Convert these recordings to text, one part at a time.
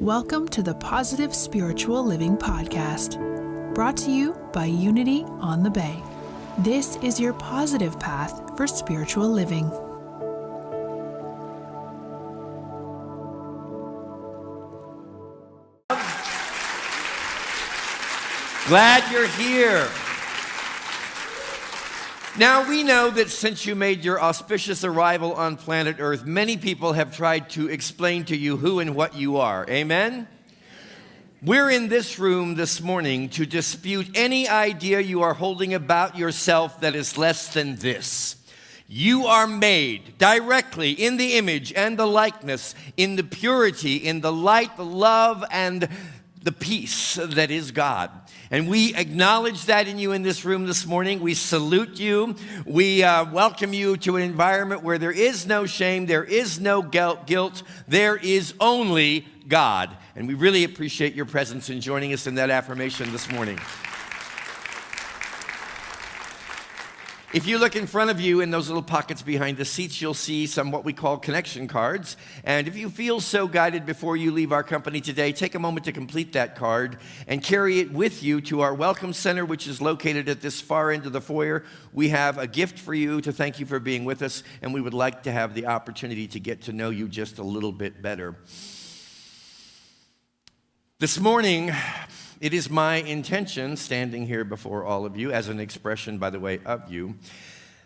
Welcome to the Positive Spiritual Living Podcast, brought to you by Unity on the Bay. This is your positive path for spiritual living. Glad you're here. Now, we know that since you made your auspicious arrival on planet Earth, many people have tried to explain to you who and what you are. Amen? We're in this room this morning to dispute any idea you are holding about yourself that is less than this. You are made directly in the image and the likeness, in the purity, in the light, the love, and the peace that is God. And we acknowledge that in you in this room this morning. We salute you. We welcome you to an environment where there is no shame, there is no guilt, there is only God. And we really appreciate your presence in joining us in that affirmation this morning. If you look in front of you in those little pockets behind the seats, you'll see some what we call connection cards. And if you feel so guided before you leave our company today, take a moment to complete that card and carry it with you to our Welcome Center, which is located at this far end of the foyer. We have a gift for you to thank you for being with us, and we would like to have the opportunity to get to know you just a little bit better. This morning, it is my intention, standing here before all of you, as an expression, by the way, of you,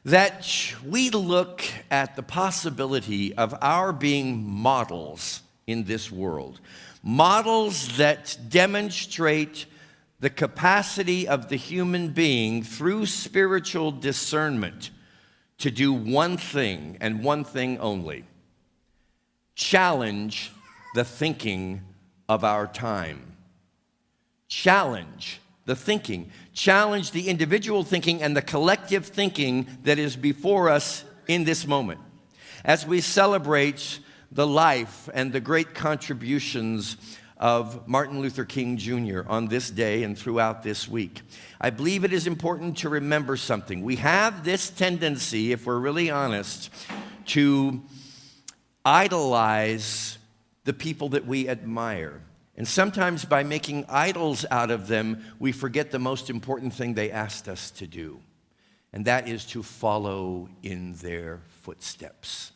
that we look at the possibility of our being models in this world. Models that demonstrate the capacity of the human being through spiritual discernment to do one thing and one thing only: challenge the thinking of our time. Challenge the thinking. Challenge the individual thinking and the collective thinking that is before us in this moment. As we celebrate the life and the great contributions of Martin Luther King Jr. on this day and throughout this week, I believe it is important to remember something. We have this tendency, if we're really honest, to idolize the people that we admire. And sometimes by making idols out of them, we forget the most important thing they asked us to do, and that is to follow in their footsteps.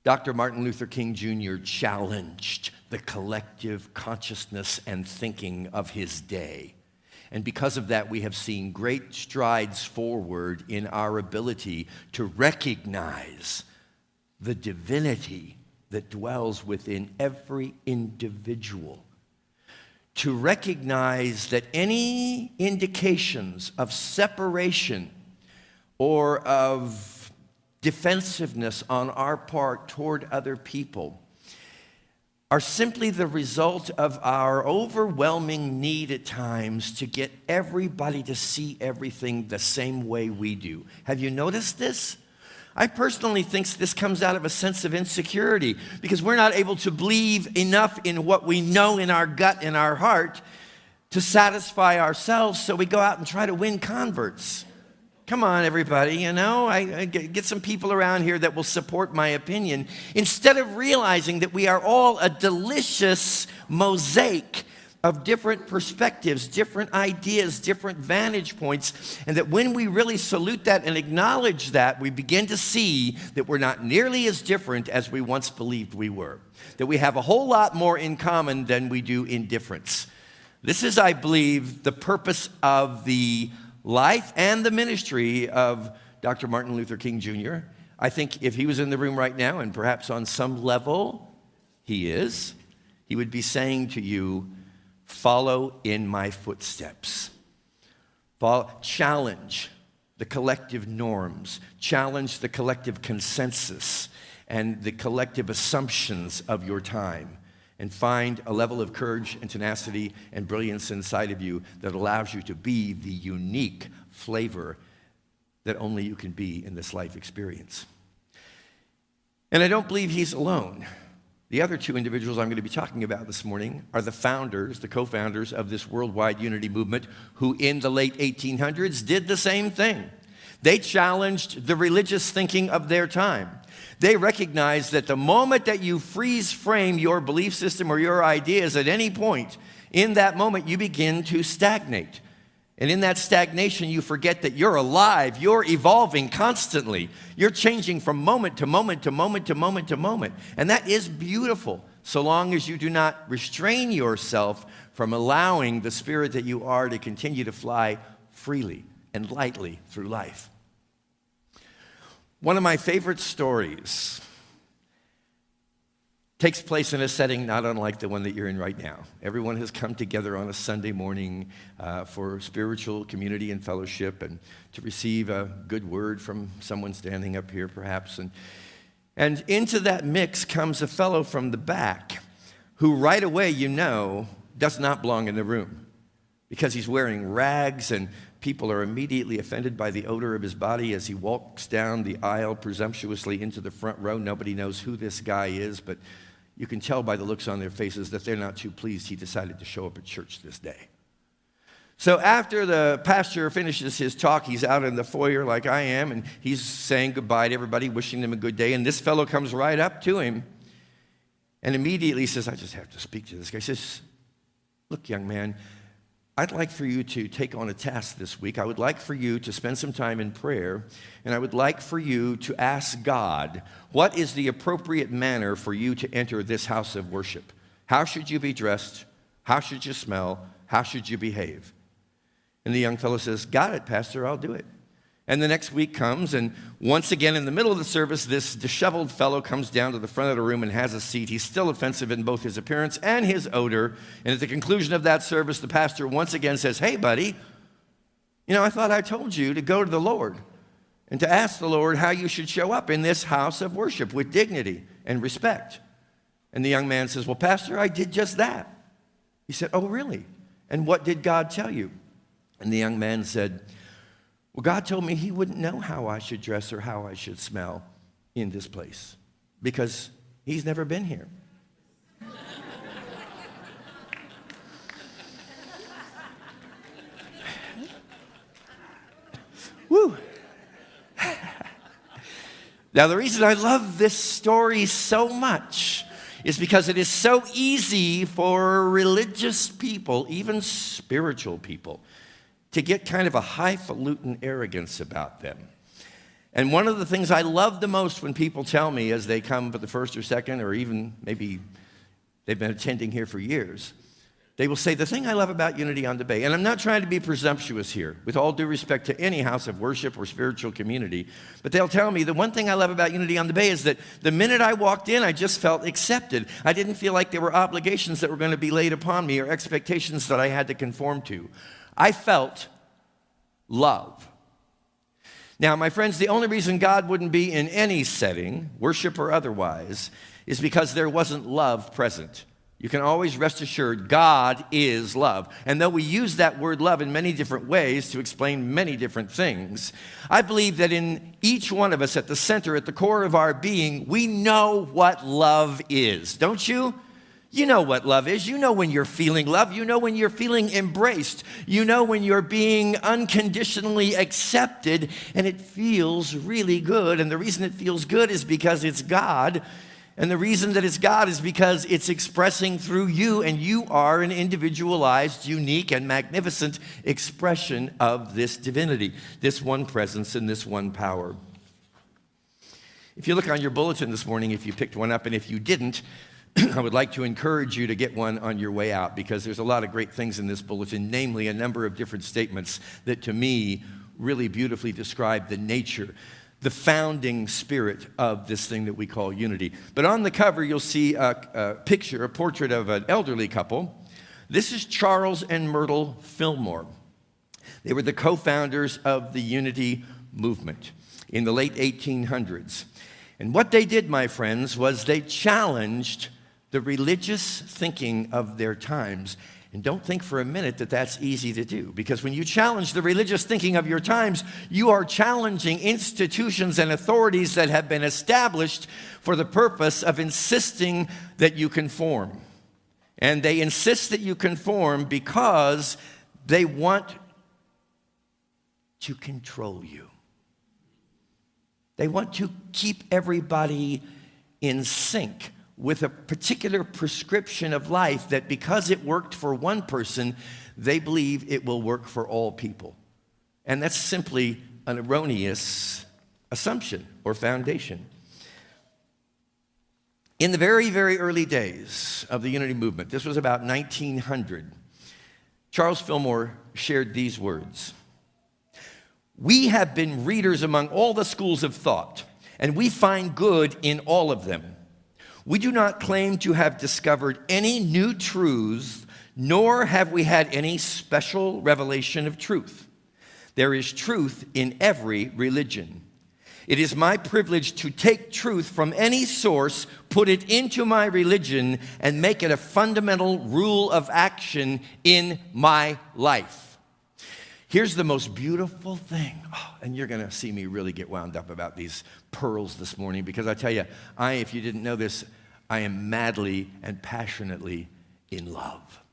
Dr. Martin Luther King Jr. challenged the collective consciousness and thinking of his day. And because of that, we have seen great strides forward in our ability to recognize the divinity that dwells within every individual, to recognize that any indications of separation or of defensiveness on our part toward other people are simply the result of our overwhelming need at times to get everybody to see everything the same way we do. Have you noticed this? I personally think this comes out of a sense of insecurity because we're not able to believe enough in what we know in our gut, in our heart, to satisfy ourselves, so we go out and try to win converts. Come on, everybody, you know, I get some people around here that will support my opinion, instead of realizing that we are all a delicious mosaic of different perspectives, different ideas, different vantage points, and that when we really salute that and acknowledge that, we begin to see that we're not nearly as different as we once believed we were, that we have a whole lot more in common than we do in difference. This is, I believe, the purpose of the life and the ministry of Dr. Martin Luther King Jr. I think if he was in the room right now, and perhaps on some level he is, he would be saying to you, follow in my footsteps. Challenge the collective norms. Challenge the collective consensus and the collective assumptions of your time. And find a level of courage and tenacity and brilliance inside of you that allows you to be the unique flavor that only you can be in this life experience. And I don't believe he's alone. The other two individuals I'm going to be talking about this morning are the founders, the co-founders of this worldwide unity movement, who in the late 1800s did the same thing. They challenged the religious thinking of their time. They recognized that the moment that you freeze frame your belief system or your ideas at any point, in that moment you begin to stagnate. And in that stagnation, you forget that you're alive, you're evolving constantly. You're changing from moment to moment to moment to moment to moment. And that is beautiful, so long as you do not restrain yourself from allowing the spirit that you are to continue to fly freely and lightly through life. One of my favorite stories takes place in a setting not unlike the one that you're in right now. Everyone has come together on a Sunday morning for spiritual community and fellowship and to receive a good word from someone standing up here perhaps. And into that mix comes a fellow from the back who right away does not belong in the room because he's wearing rags and people are immediately offended by the odor of his body as he walks down the aisle presumptuously into the front row. Nobody knows who this guy is, but you can tell by the looks on their faces that they're not too pleased he decided to show up at church this day. So after the pastor finishes his talk, he's out in the foyer like I am, and he's saying goodbye to everybody, wishing them a good day, and this fellow comes right up to him and immediately says, I just have to speak to this guy. He says, look, young man, I'd like for you to take on a task this week. I would like for you to spend some time in prayer, and I would like for you to ask God, what is the appropriate manner for you to enter this house of worship? How should you be dressed? How should you smell? How should you behave? And the young fellow says, got it, Pastor, I'll do it. And the next week comes, and once again in the middle of the service, this disheveled fellow comes down to the front of the room and has a seat. He's still offensive in both his appearance and his odor. And at the conclusion of that service, the pastor once again says, hey, buddy, I thought I told you to go to the Lord and to ask the Lord how you should show up in this house of worship with dignity and respect. And the young man says, well, Pastor, I did just that. He said, oh, really? And what did God tell you? And the young man said, well, God told me he wouldn't know how I should dress or how I should smell in this place because he's never been here. Woo. Now, the reason I love this story so much is because it is so easy for religious people, even spiritual people, to get kind of a highfalutin arrogance about them. And one of the things I love the most when people tell me as they come for the first or second, or even maybe they've been attending here for years, they will say, the thing I love about Unity on the Bay, and I'm not trying to be presumptuous here, with all due respect to any house of worship or spiritual community, but they'll tell me the one thing I love about Unity on the Bay is that the minute I walked in, I just felt accepted. I didn't feel like there were obligations that were going to be laid upon me or expectations that I had to conform to. I felt love. Now, my friends, the only reason God wouldn't be in any setting, worship or otherwise, is because there wasn't love present. You can always rest assured God is love. And though we use that word love in many different ways to explain many different things, I believe that in each one of us at the center, at the core of our being, we know what love is. Don't you? You know what love is. You know when you're feeling love. You know when you're feeling embraced. You know when you're being unconditionally accepted, and it feels really good. And the reason it feels good is because it's God. And the reason that it's God is because it's expressing through you, and you are an individualized, unique, and magnificent expression of this divinity, this one presence and this one power. If you look on your bulletin this morning, if you picked one up, and if you didn't, I would like to encourage you to get one on your way out, because there's a lot of great things in this bulletin, namely a number of different statements that to me really beautifully describe the nature, the founding spirit of this thing that we call unity. But on the cover, you'll see a picture, a portrait of an elderly couple. This is Charles and Myrtle Fillmore. They were the co-founders of the Unity movement in the late 1800s. And what they did, my friends, was they challenged the religious thinking of their times. And don't think for a minute that that's easy to do, because when you challenge the religious thinking of your times, you are challenging institutions and authorities that have been established for the purpose of insisting that you conform. And they insist that you conform because they want to control you. They want to keep everybody in sync with a particular prescription of life that because it worked for one person, they believe it will work for all people. And that's simply an erroneous assumption or foundation. In the very, very early days of the Unity movement, this was about 1900, Charles Fillmore shared these words. We have been readers among all the schools of thought, and we find good in all of them. We do not claim to have discovered any new truths, nor have we had any special revelation of truth. There is truth in every religion. It is my privilege to take truth from any source, put it into my religion, and make it a fundamental rule of action in my life. Here's the most beautiful thing, and you're going to see me really get wound up about these pearls this morning, because I tell you, if you didn't know this, I am madly and passionately in love.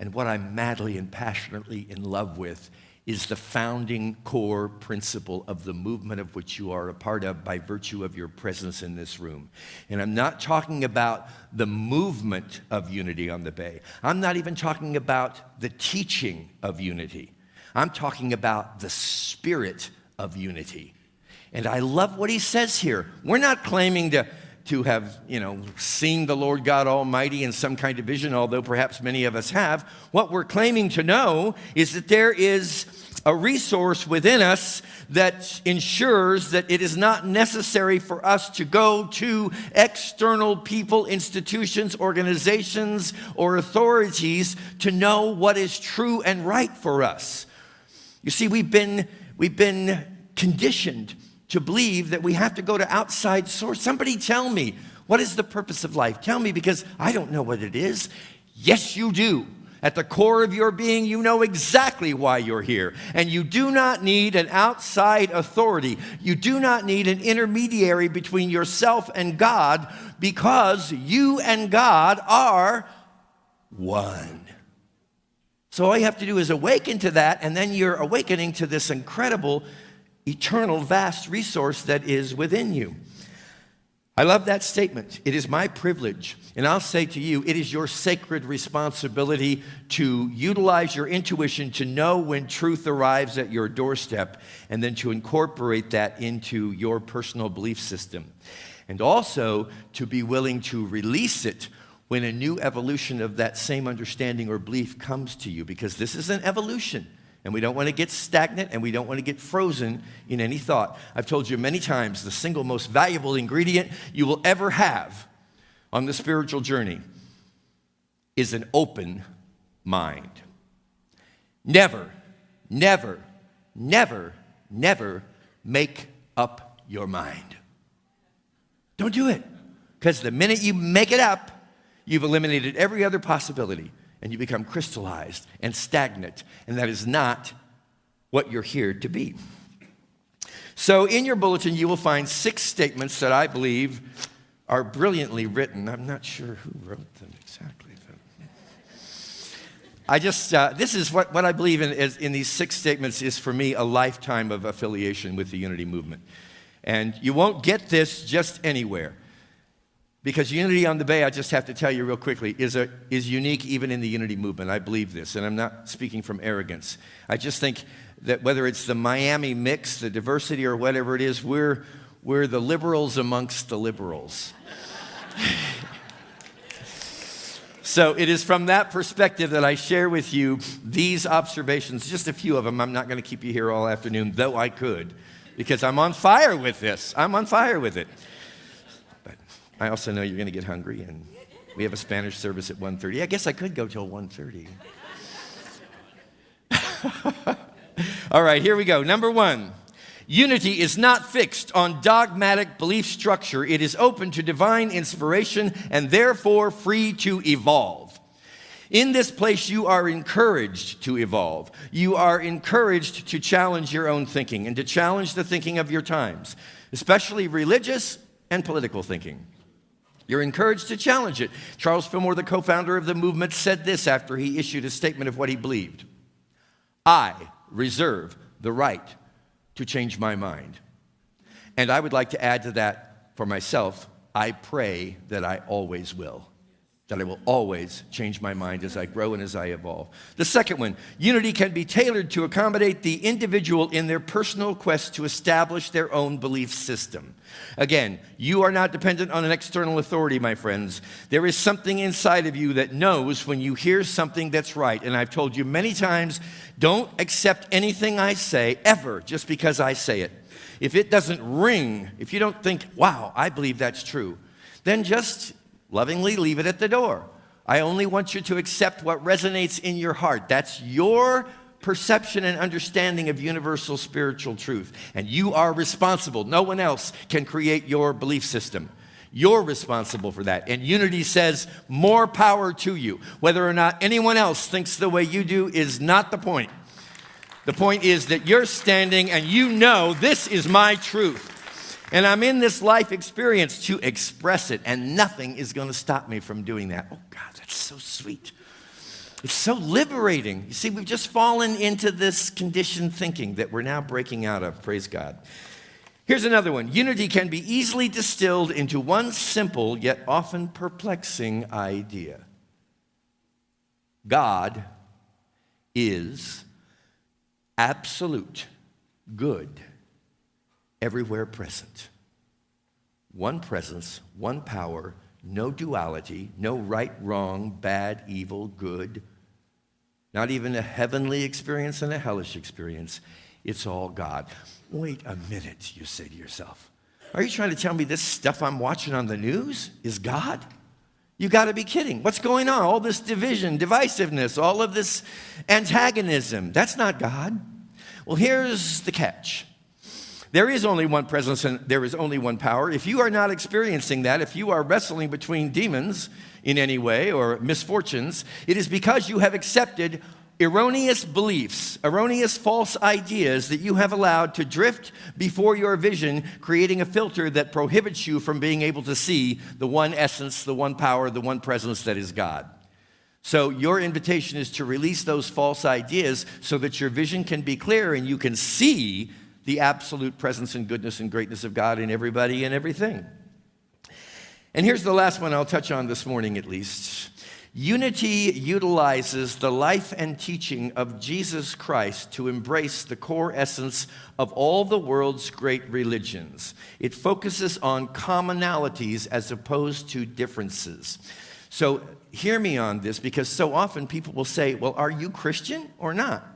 And what I'm madly and passionately in love with is the founding core principle of the movement of which you are a part of by virtue of your presence in this room. And I'm not talking about the movement of Unity on the Bay. I'm not even talking about the teaching of Unity. I'm talking about the spirit of Unity. And I love what he says here. We're not claiming to have, seen the Lord God Almighty in some kind of vision, although perhaps many of us have. What we're claiming to know is that there is a resource within us that ensures that it is not necessary for us to go to external people, institutions, organizations, or authorities to know what is true and right for us. You see, we've been conditioned to believe that we have to go to outside source. Somebody tell me, what is the purpose of life? Tell me, because I don't know what it is. Yes, you do. At the core of your being, you know exactly why you're here. And you do not need an outside authority. You do not need an intermediary between yourself and God, because you and God are one. So all you have to do is awaken to that, and then you're awakening to this incredible, eternal, vast resource that is within you. I love that statement. It is my privilege, and I'll say to you, it is your sacred responsibility to utilize your intuition to know when truth arrives at your doorstep, and then to incorporate that into your personal belief system. And also to be willing to release it when a new evolution of that same understanding or belief comes to you, because this is an evolution. And we don't want to get stagnant, and we don't want to get frozen in any thought. I've told you many times, the single most valuable ingredient you will ever have on the spiritual journey is an open mind. Never, never, never, never make up your mind. Don't do it. Because the minute you make it up, you've eliminated every other possibility. And you become crystallized and stagnant. And that is not what you're here to be. So in your bulletin, you will find 6 statements that I believe are brilliantly written. I'm not sure who wrote them exactly. This is what I believe in these 6 statements is for me a lifetime of affiliation with the Unity movement. And you won't get this just anywhere. Because Unity on the Bay, I just have to tell you real quickly, is unique even in the Unity movement. I believe this, and I'm not speaking from arrogance. I just think that whether it's the Miami mix, the diversity, or whatever it is, we're the liberals amongst the liberals. So it is from that perspective that I share with you these observations, just a few of them. I'm not going to keep you here all afternoon, though I could, because I'm on fire with this. I'm on fire with it. I also know you're going to get hungry, and we have a Spanish service at 1:30. I guess I could go till 1:30. All right, here we go. Number 1, Unity is not fixed on dogmatic belief structure. It is open to divine inspiration and therefore free to evolve. In this place, you are encouraged to evolve. You are encouraged to challenge your own thinking and to challenge the thinking of your times, especially religious and political thinking. You're encouraged to challenge it. Charles Fillmore, the co-founder of the movement, said this after he issued a statement of what he believed. I reserve the right to change my mind. And I would like to add to that for myself, I pray that I always will. That I will always change my mind as I grow and as I evolve. The second one, unity can be tailored to accommodate the individual in their personal quest to establish their own belief system. Again, you are not dependent on an external authority, my friends. There is something inside of you that knows when you hear something that's right. And I've told you many times, don't accept anything I say ever just because I say it. If it doesn't ring, if you don't think, wow, I believe that's true, then just lovingly leave it at the door. I only want you to accept what resonates in your heart. That's your perception and understanding of universal spiritual truth. And you are responsible. No one else can create your belief system. You're responsible for that. And unity says more power to you. Whether or not anyone else thinks the way you do is not the point. The point is that you're standing and you know this is my truth. And I'm in this life experience to express it, and nothing is going to stop me from doing that. Oh, God, that's so sweet. It's so liberating. You see, we've just fallen into this conditioned thinking that we're now breaking out of. Praise God. Here's another one. Unity can be easily distilled into one simple yet often perplexing idea. God is absolute good, everywhere present. One presence, one power, no duality, no right, wrong, bad, evil, good. Not even a heavenly experience and a hellish experience. It's all God. Wait a minute, you say to yourself. Are you trying to tell me this stuff I'm watching on the news is God? You got to be kidding. What's going on? All this division, divisiveness, all of this antagonism. That's not God. Well, here's the catch. There is only one presence and there is only one power. If you are not experiencing that, if you are wrestling between demons in any way or misfortunes, it is because you have accepted erroneous beliefs, erroneous false ideas that you have allowed to drift before your vision, creating a filter that prohibits you from being able to see the one essence, the one power, the one presence that is God. So your invitation is to release those false ideas so that your vision can be clear and you can see the absolute presence and goodness and greatness of God in everybody and everything. And here's the last one I'll touch on this morning at least. Unity utilizes the life and teaching of Jesus Christ to embrace the core essence of all the world's great religions. It focuses on commonalities as opposed to differences. So hear me on this, because so often people will say, well, are you Christian or not?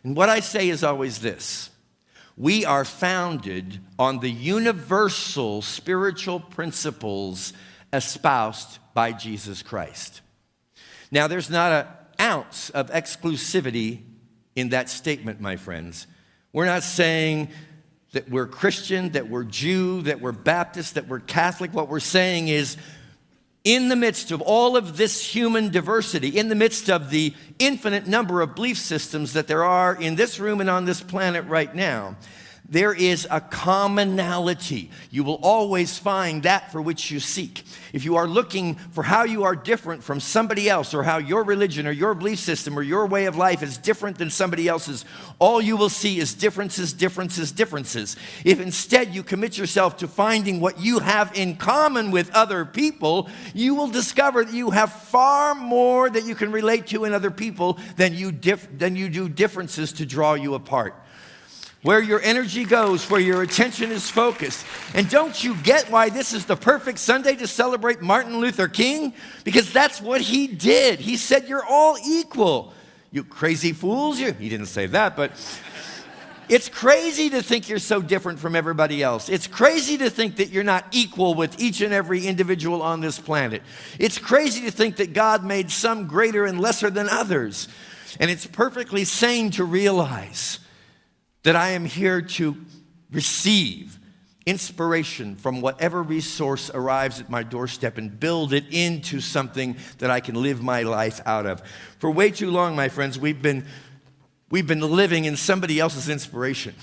And what I say is always this. We are founded on the universal spiritual principles espoused by Jesus Christ. Now, there's not an ounce of exclusivity in that statement, my friends. We're not saying that we're Christian, that we're Jew, that we're Baptist, that we're Catholic. What we're saying is, in the midst of all of this human diversity, in the midst of the infinite number of belief systems that there are in this room and on this planet right now, there is a commonality. You will always find that for which you seek. If you are looking for how you are different from somebody else, or how your religion or your belief system or your way of life is different than somebody else's, all you will see is differences, differences, differences. If instead you commit yourself to finding what you have in common with other people, you will discover that you have far more that you can relate to in other people than you do differences to draw you apart. Where your energy goes, where your attention is focused. And don't you get why this is the perfect Sunday to celebrate Martin Luther King? Because that's what he did. He said, you're all equal. You crazy fools. He didn't say that, but it's crazy to think you're so different from everybody else. It's crazy to think that you're not equal with each and every individual on this planet. It's crazy to think that God made some greater and lesser than others. And it's perfectly sane to realize that I am here to receive inspiration from whatever resource arrives at my doorstep and build it into something that I can live my life out of. For way too long, my friends, we've been living in somebody else's inspiration.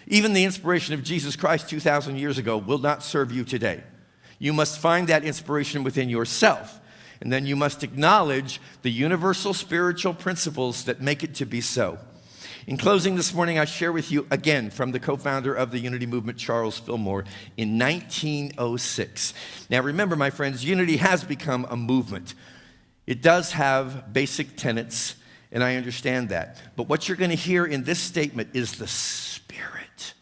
Even the inspiration of Jesus Christ 2,000 years ago will not serve you today. You must find that inspiration within yourself, and then you must acknowledge the universal spiritual principles that make it to be so. In closing this morning, I share with you again from the co-founder of the Unity Movement, Charles Fillmore, in 1906. Now remember, my friends, Unity has become a movement. It does have basic tenets, and I understand that. But what you're going to hear in this statement is the spirit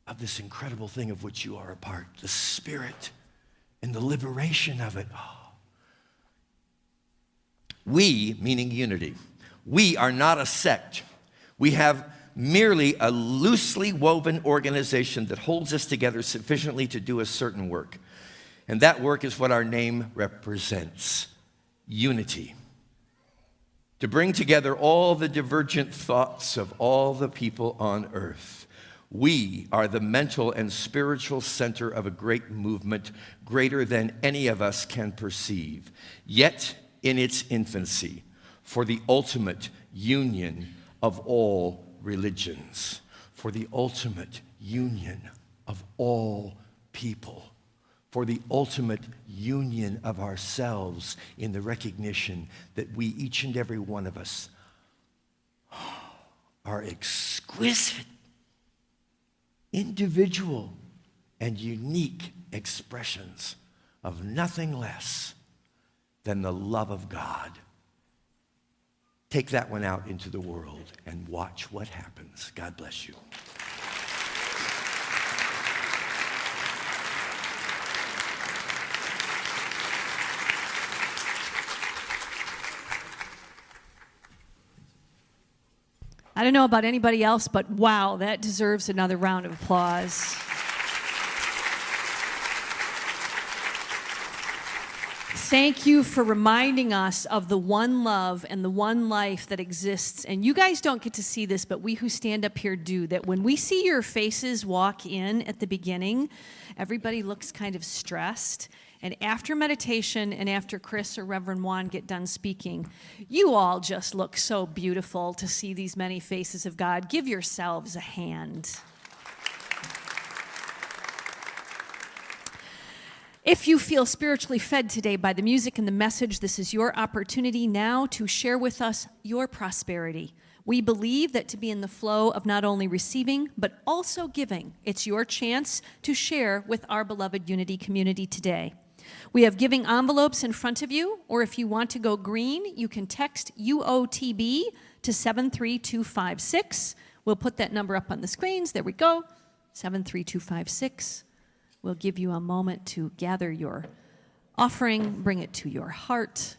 of this incredible thing of which you are a part. The spirit and the liberation of it. Oh. We, meaning Unity, we are not a sect. We have merely a loosely woven organization that holds us together sufficiently to do a certain work. And that work is what our name represents, unity. To bring together all the divergent thoughts of all the people on earth. We are the mental and spiritual center of a great movement, greater than any of us can perceive, yet in its infancy, for the ultimate union of all religions, for the ultimate union of all people, for the ultimate union of ourselves in the recognition that we, each and every one of us, are exquisite, individual, and unique expressions of nothing less than the love of God. Take that one out into the world and watch what happens. God bless you. I don't know about anybody else, but wow, that deserves another round of applause. Thank you for reminding us of the one love and the one life that exists. And you guys don't get to see this, but we who stand up here do. That when we see your faces walk in at the beginning, everybody looks kind of stressed. And after meditation and after Chris or Reverend Juan get done speaking, you all just look so beautiful to see these many faces of God. Give yourselves a hand. If you feel spiritually fed today by the music and the message, this is your opportunity now to share with us your prosperity. We believe that to be in the flow of not only receiving, but also giving, it's your chance to share with our beloved Unity community today. We have giving envelopes in front of you, or if you want to go green, you can text UOTB to 73256. We'll put that number up on the screens. There we go, 73256. We'll give you a moment to gather your offering, bring it to your heart,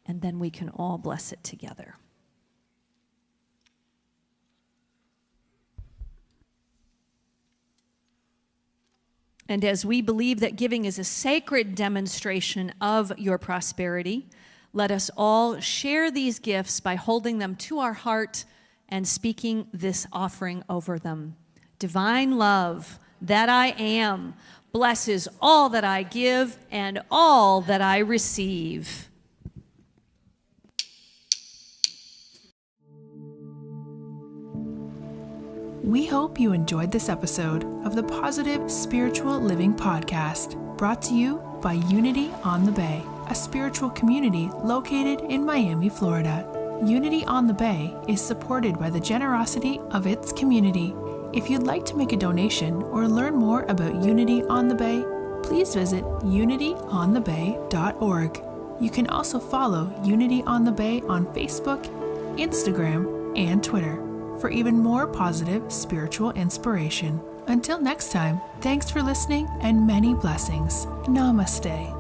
and then we can all bless it together. And as we believe that giving is a sacred demonstration of your prosperity, let us all share these gifts by holding them to our heart and speaking this offering over them. Divine love, that I am, blesses all that I give and all that I receive. We hope you enjoyed this episode of the Positive Spiritual Living Podcast, brought to you by Unity on the Bay, a spiritual community located in Miami, Florida. Unity on the Bay is supported by the generosity of its community. If you'd like to make a donation or learn more about Unity on the Bay, please visit unityonthebay.org. You can also follow Unity on the Bay on Facebook, Instagram, and Twitter for even more positive spiritual inspiration. Until next time, thanks for listening and many blessings. Namaste.